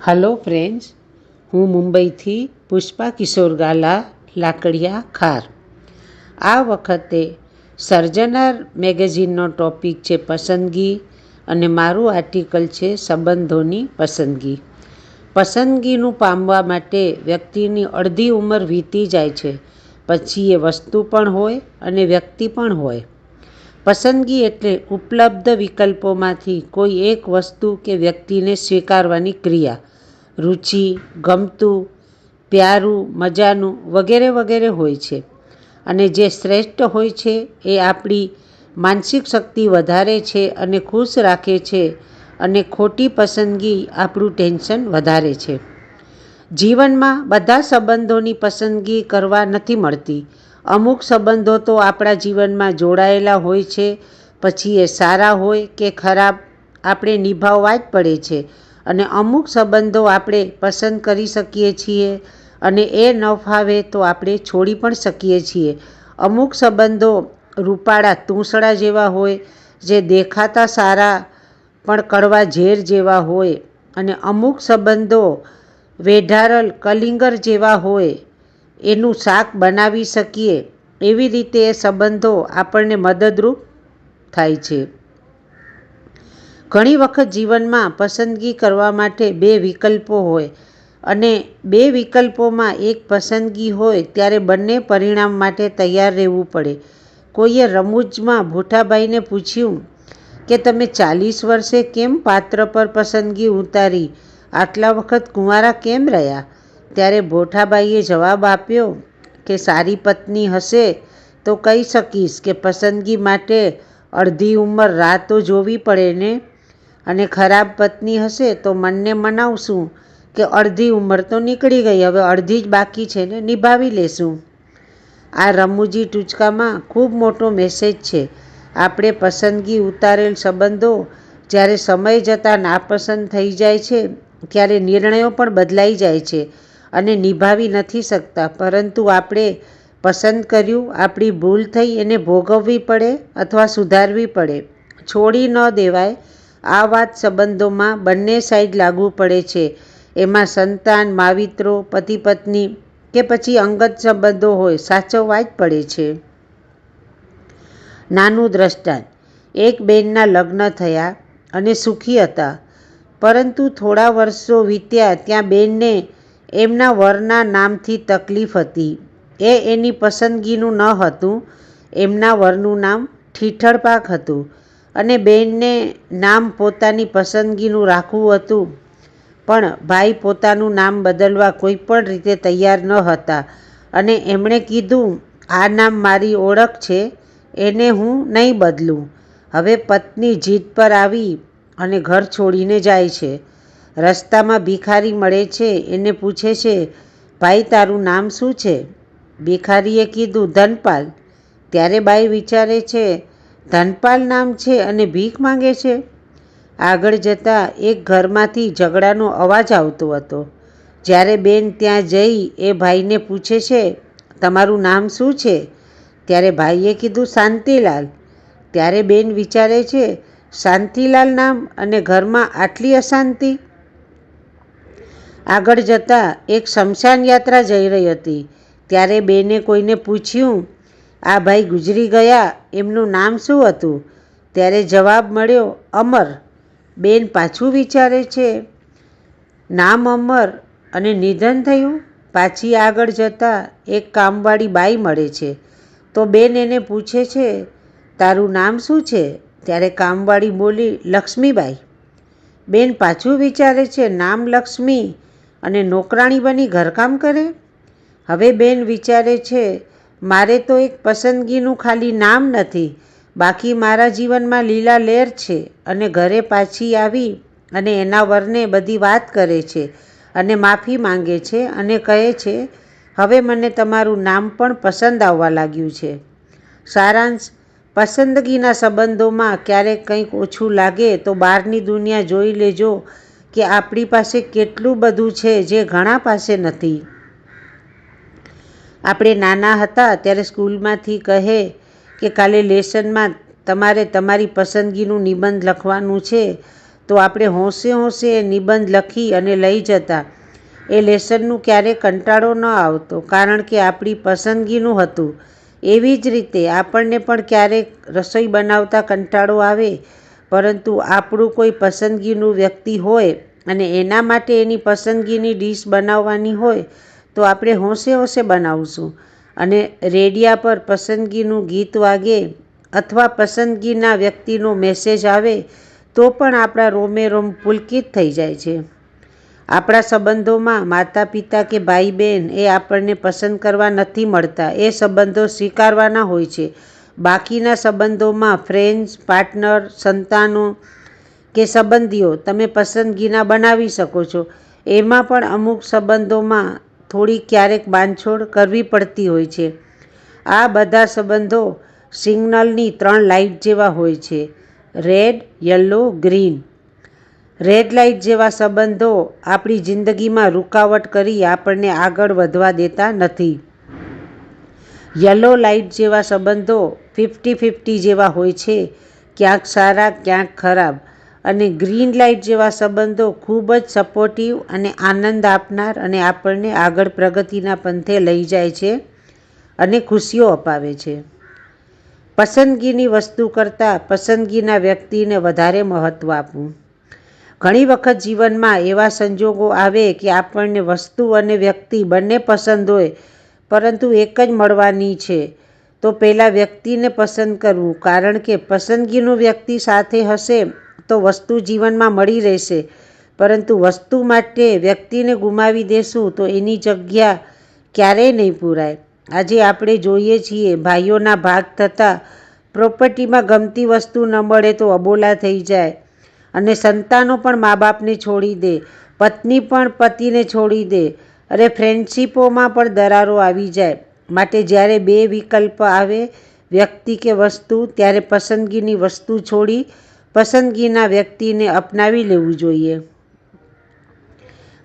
Hello friends, હું મુંબઈથી પુષ્પા કિશોર ગાલા લાકડિયા ખાર. આ વખતે સર્જનાર મેગેઝિનનો ટૉપિક છે પસંદગી અને મારું આર્ટિકલ છે સંબંધોની પસંદગી. પસંદગીનું પામવા માટે વ્યક્તિની અડધી ઉંમર વીતી જાય છે, પછી એ વસ્તુ પણ હોય અને વ્યક્તિ પણ હોય. પસંદગી એટલે ઉપલબ્ધ વિકલ્પોમાંથી કોઈ એક વસ્તુ કે વ્યક્તિને સ્વીકારવાની ક્રિયા. રુચિ, ગમતું, પ્યારું, મજાનું વગેરે વગેરે હોય છે. અને જે શ્રેષ્ઠ હોય છે એ આપણી માનસિક શક્તિ વધારે છે અને ખુશ રાખે છે, અને ખોટી પસંદગી આપણું ટેન્શન વધારે છે. જીવનમાં બધા સંબંધોની પસંદગી કરવા નથી મળતી. અમુક સંબંધો તો આપણા જીવનમાં જોડાયેલા હોય છે, પછી એ સારા હોય કે ખરાબ આપણે નિભાવવા જ પડે છે. અને અમુક સંબંધો આપણે પસંદ કરી શકીએ છીએ અને એ ન ફાવે તો આપણે છોડી પણ શકીએ છીએ. અમુક સંબંધો રૂપાળા તૂંસળા જેવા હોય, જે દેખાતા સારા પણ કડવા ઝેર જેવા હોય, અને અમુક સંબંધો વેઢારલ કલિંગર જેવા હોય, એનું શાક બનાવી શકીએ એવી રીતે એ સંબંધો આપણને મદદરૂપ થાય છે. ઘણી વખત જીવનમાં પસંદગી કરવા માટે બે વિકલ્પો હોય અને બે વિકલ્પોમાં એક પસંદગી હોય ત્યારે બંને પરિણામ માટે તૈયાર રહેવું પડે. કોઈએ રમૂજમાં ભૂટાભાઈને પૂછ્યું કે તમે 40 વર્ષે કેમ પાત્ર પર પસંદગી ઉતારી, આટલા વખત કુંવારા કેમ રહ્યા? ત્યારે ભોઠાભાઈએ જવાબ આપ્યો કે સારી પત્ની હશે તો કહી શકીશ કે પસંદગી માટે અડધી ઉંમર રાહ તો જોવી પડે ને, અને ખરાબ પત્ની હશે તો મનને મનાવશું કે અડધી ઉંમર તો નીકળી ગઈ, હવે અડધી જ બાકી છે ને, નિભાવી લેશું. આ રમૂજી ટૂચકામાં ખૂબ મોટો મેસેજ છે. આપણે પસંદગી ઉતારેલ સંબંધો જ્યારે સમય જતાં નાપસંદ થઈ જાય છે ત્યારે નિર્ણયો પણ બદલાઈ જાય છે અને નિભાવી નથી શકતા. પરંતુ આપણે પસંદ કર્યું, આપણી ભૂલ થઈ, એને ભોગવવી પડે અથવા સુધારવી પડે, છોડી ન દેવાય. આ વાત સંબંધોમાં બંને સાઈડ લાગુ પડે છે. એમાં સંતાન, માવિત્રો, પતિ પત્ની કે પછી અંગત સંબંધો હોય, સાચવવા જ પડે છે. નાનું દ્રષ્ટાંત: એક બેનના લગ્ન થયા અને સુખી હતા, પરંતુ થોડા વર્ષો વીત્યા ત્યાં બેનને એમના વરના નામથી તકલીફ હતી. એ એની પસંદગીનું ન હતું. એમના વરનું નામ ઠીઠડપાક હતું અને બેનને નામ પોતાની પસંદગીનું રાખવું હતું, પણ ભાઈ પોતાનું નામ બદલવા કોઈ પણ રીતે તૈયાર ન હતા અને એમણે કીધું, આ નામ મારી ઓળખ છે, એને હું નહીં બદલું. હવે પત્ની જીદ પર આવી અને ઘર છોડીને જાય છે. રસ્તામાં ભિખારી મળે છે, એને પૂછે છે, ભાઈ તારું નામ શું છે? ભિખારીએ કીધું, ધનપાલ. ત્યારે બાઈ વિચારે છે, ધનપાલ નામ છે અને ભીખ માંગે છે. આગળ જતાં એક ઘરમાંથી ઝઘડાનો અવાજ આવતો હતો. જ્યારે બેન ત્યાં જઈ એ ભાઈને પૂછે છે, તમારું નામ શું છે? ત્યારે ભાઈએ કીધું, શાંતિલાલ. ત્યારે બેન વિચારે છે, શાંતિલાલ નામ અને ઘરમાં આટલી અશાંતિ. આગળ જતાં એક સ્મશાન યાત્રા જઈ રહી હતી. ત્યારે બેને કોઈને પૂછ્યું, આ ભાઈ ગુજરી ગયા, એમનું નામ શું હતું? ત્યારે જવાબ મળ્યો, અમર. બેન પાછું વિચારે છે, નામ અમર અને નિધન થયું. પાછી આગળ જતાં એક કામવાળી બાઈ મળે છે. તો બેન એને પૂછે છે, તારું નામ શું છે? ત્યારે કામવાળી બોલી, લક્ષ્મીબાઈ. બેન પાછું વિચારે છે, નામ લક્ષ્મી અને નોકરાણી બની ઘરકામ કરે. હવે બેન વિચારે છે, મારે તો એક પસંદગીનું ખાલી નામ નથી, બાકી મારા જીવનમાં લીલા લેર છે. અને ઘરે પાછી આવી અને એના વરને બધી વાત કરે છે અને માફી માંગે છે અને કહે છે, હવે મને તમારું નામ પણ પસંદ આવવા લાગ્યું છે. સારાંશ: પસંદગીના સંબંધોમાં ક્યારેક કંઈક ઓછું લાગે તો બહારની દુનિયા જોઈ લેજો કે આપણી પાસે કેટલું બધું છે જે ઘણા પાસે નથી. આપણે નાના હતા ત્યારે સ્કૂલમાંથી કહે કે કાલે લેસનમાં તમારે તમારી પસંદગીનું નિબંધ લખવાનું છે, તો આપણે હોંશે હોંશે એ નિબંધ લખી અને લઈ જતા. એ લેસનનું ક્યારેય કંટાળો ન આવતો, કારણ કે આપણી પસંદગીનું હતું. એવી જ રીતે આપણને પણ ક્યારેક રસોઈ બનાવતા કંટાળો આવે, પરંતુ આપણું કોઈ પસંદગીનું વ્યક્તિ હોય અને એના માટે એની પસંદગીની ડીશ બનાવવાની હોય તો આપણે હોંશે હોંશે બનાવશું. અને રેડિયા પર પસંદગીનું ગીત વાગે અથવા પસંદગીના વ્યક્તિનો મેસેજ આવે તો પણ આપણા રોમે રોમ પુલકિત થઈ જાય છે. આપણા સંબંધોમાં માતા પિતા કે ભાઈ બહેન એ આપણને પસંદ કરવા નથી મળતા, એ સંબંધો સ્વીકારવાના હોય છે. બાકીના સંબંધોમાં ફ્રેન્ડ્સ, પાર્ટનર, સંતાનો કે સંબંધીઓ તમે પસંદગીના બનાવી શકો છો. એમાં પણ અમુક સંબંધોમાં થોડી ક્યારેક બાંધછોડ કરવી પડતી હોય છે. આ બધા સંબંધો સિગ્નલની 3 લાઇટ જેવા હોય છે: red, yellow, green. Red light જેવા સંબંધો આપણી જિંદગીમાં રૂકાવટ કરી આપણને આગળ વધવા દેતા નથી. યલો લાઇટ જેવા સંબંધો 50-50 જેવા હોય છે, ક્યાંક સારા ક્યાંક ખરાબ. અને ગ્રીન લાઇટ જેવા સંબંધો ખૂબ જ સપોર્ટિવ અને આનંદ આપનાર અને આપણને આગળ પ્રગતિના પંથે લઈ જાય છે અને ખુશીઓ અપાવે છે. પસંદગીની વસ્તુ કરતાં પસંદગીના વ્યક્તિને વધારે મહત્ત્વ આપવું. ઘણી વખત જીવનમાં એવા સંજોગો આવે કે આપણને વસ્તુ અને વ્યક્તિ બંને પસંદ હોય, પરંતુ એક જ મળવાની છે. તો પહેલાં વ્યક્તિને પસંદ કરવું, કારણ કે પસંદગીનું વ્યક્તિ સાથે હશે તો વસ્તુ જીવનમાં મળી રહેશે, પરંતુ વસ્તુ માટે વ્યક્તિને ગુમાવી દેશું તો એની જગ્યા ક્યારેય નહીં પૂરાય. આજે આપણે જોઈએ છીએ ભાઈઓના ભાગ થતાં પ્રોપર્ટીમાં ગમતી વસ્તુ ન મળે તો અબોલા થઈ જાય, અને સંતાનો પણ મા બાપને છોડી દે, પત્ની પણ પતિને છોડી દે, અને ફ્રેન્ડશિપોમાં પણ દરારો આવી જાય. માટે જ્યારે 2 વિકલ્પ આવે, વ્યક્તિ કે વસ્તુ, ત્યારે પસંદગીની વસ્તુ છોડી પસંદગીના વ્યક્તિને અપનાવી લેવું જોઈએ.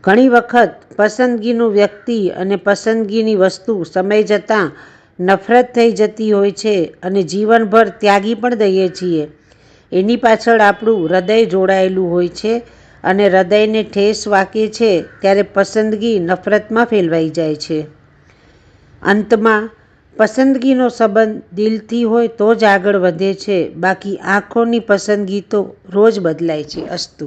ઘણી વખત પસંદગીનું વ્યક્તિ અને પસંદગીની વસ્તુ સમય જતાં નફરત થઈ જતી હોય છે અને જીવનભર ત્યાગી પણ દઈએ છીએ. એની પાછળ આપણું હૃદય જોડાયેલું હોય છે અને હૃદયને ઠેસ વાગે છે ત્યારે પસંદગી નફરતમાં ફેરવાઈ જાય છે. અંતમાં, પસંદગીનો સંબંધ દિલથી હોય તો જ આગળ વધે છે, બાકી આંખોની પસંદગી તો રોજ બદલાય છે. અસ્તુ.